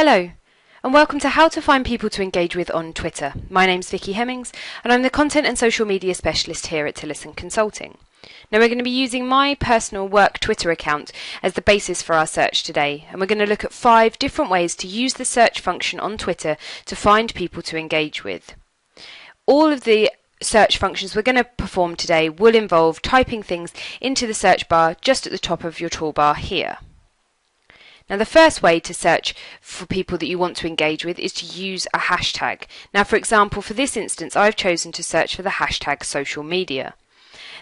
Hello, and welcome to How to Find People to Engage With on Twitter. My name's Vicky Hemmings, and I'm the Content and Social Media Specialist here at Tillison Consulting. Now we're going to be using my personal work Twitter account as the basis for our search today, and we're going to look at 5 different ways to use the search function on Twitter to find people to engage with. All of the search functions we're going to perform today will involve typing things into the search bar just at the top of your toolbar here. Now the first way to search for people that you want to engage with is to use a hashtag. Now for example, for this instance I've chosen to search for the hashtag social media.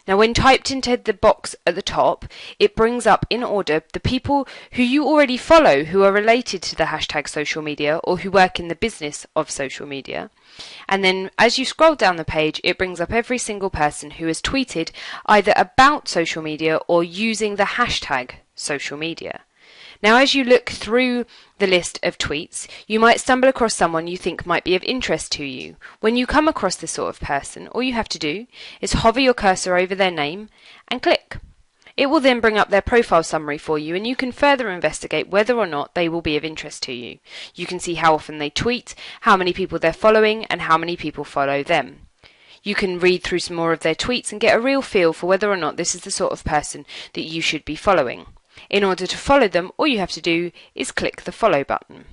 Now when typed into the box at the top, it brings up in order the people who you already follow who are related to the hashtag social media or who work in the business of social media. And then as you scroll down the page, it brings up every single person who has tweeted either about social media or using the hashtag social media. Now as you look through the list of tweets, you might stumble across someone you think might be of interest to you. When you come across this sort of person, all you have to do is hover your cursor over their name and click. It will then bring up their profile summary for you, and you can further investigate whether or not they will be of interest to you. You can see how often they tweet, how many people they're following, and how many people follow them. You can read through some more of their tweets and get a real feel for whether or not this is the sort of person that you should be following. In order to follow them, all you have to do is click the follow button.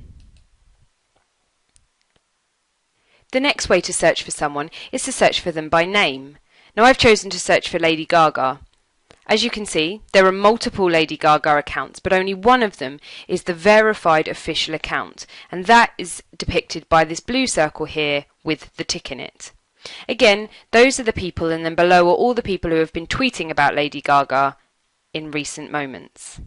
The next way to search for someone is to search for them by name. Now I've chosen to search for Lady Gaga. As you can see, there are multiple Lady Gaga accounts, but only one of them is the verified official account, and that is depicted by this blue circle here with the tick in it. Again, those are the people, and then below are all the people who have been tweeting about Lady Gaga in recent moments.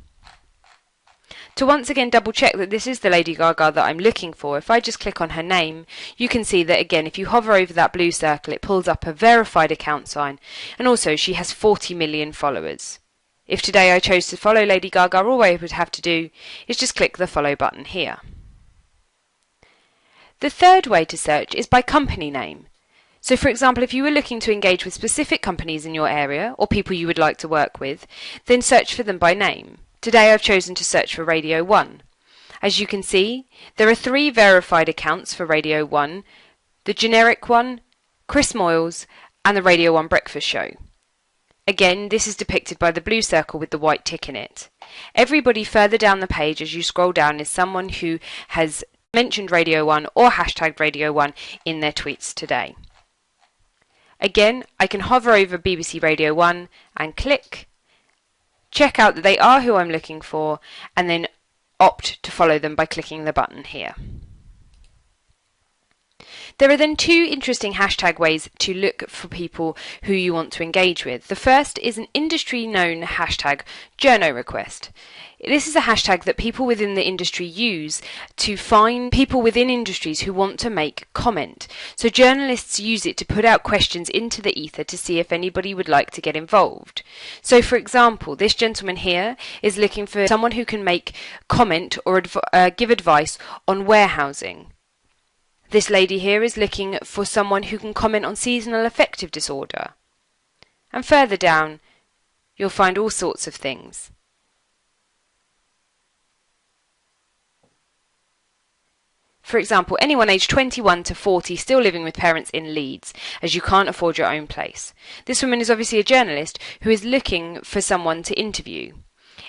To once again double check that this is the Lady Gaga that I'm looking for, if I just click on her name, you can see that again if you hover over that blue circle it pulls up a verified account sign, and also she has 40 million followers. If today I chose to follow Lady Gaga, all I would have to do is just click the follow button here. The third way to search is by company name. So for example, if you were looking to engage with specific companies in your area or people you would like to work with, then search for them by name. Today I've chosen to search for Radio 1. As you can see, there are 3 verified accounts for Radio 1, the generic one, Chris Moyles, and the Radio 1 Breakfast Show. Again, this is depicted by the blue circle with the white tick in it. Everybody further down the page as you scroll down is someone who has mentioned Radio 1 or hashtagged Radio 1 in their tweets today. Again, I can hover over BBC Radio 1 and click, check out that they are who I'm looking for, and then opt to follow them by clicking the button here. There are then 2 interesting hashtag ways to look for people who you want to engage with. The first is an industry-known hashtag, journo request. This is a hashtag that people within the industry use to find people within industries who want to make comment. So journalists use it to put out questions into the ether to see if anybody would like to get involved. So for example, this gentleman here is looking for someone who can make comment or give advice on warehousing. This lady here is looking for someone who can comment on seasonal affective disorder. And further down, you'll find all sorts of things. For example, anyone aged 21 to 40 still living with parents in Leeds, as you can't afford your own place. This woman is obviously a journalist who is looking for someone to interview.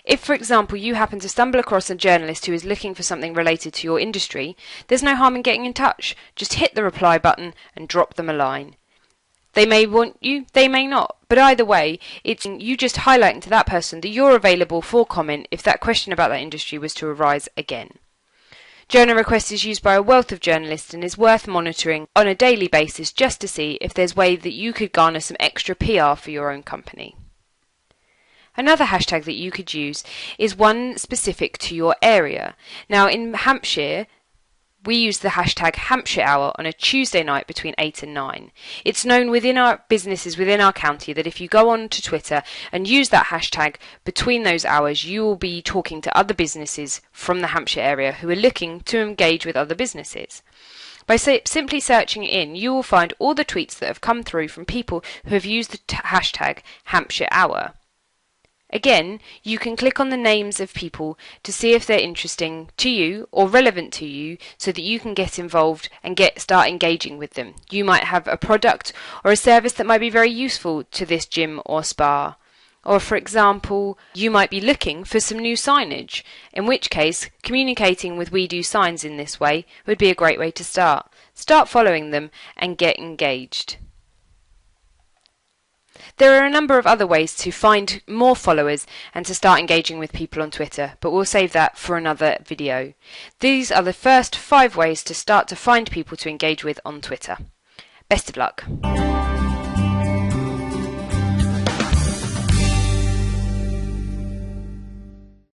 If, for example, you happen to stumble across a journalist who is looking for something related to your industry, there's no harm in getting in touch. Just hit the reply button and drop them a line. They may want you, they may not, but either way, it's you just highlighting to that person that you're available for comment if that question about that industry was to arise again. Journo request is used by a wealth of journalists and is worth monitoring on a daily basis just to see if there's a way that you could garner some extra PR for your own company. Another hashtag that you could use is one specific to your area. Now in Hampshire, we use the hashtag Hampshire Hour on a Tuesday night between 8 and 9. It's known within our businesses within our county that if you go on to Twitter and use that hashtag between those hours, you will be talking to other businesses from the Hampshire area who are looking to engage with other businesses. By simply searching it in, you will find all the tweets that have come through from people who have used the hashtag Hampshire Hour. Again, you can click on the names of people to see if they're interesting to you or relevant to you so that you can get involved and start engaging with them. You might have a product or a service that might be very useful to this gym or spa. Or, for example, you might be looking for some new signage, in which case communicating with We Do Signs in this way would be a great way to start. Start following them and get engaged. There are a number of other ways to find more followers and to start engaging with people on Twitter, but we'll save that for another video. These are the first 5 ways to start to find people to engage with on Twitter. Best of luck.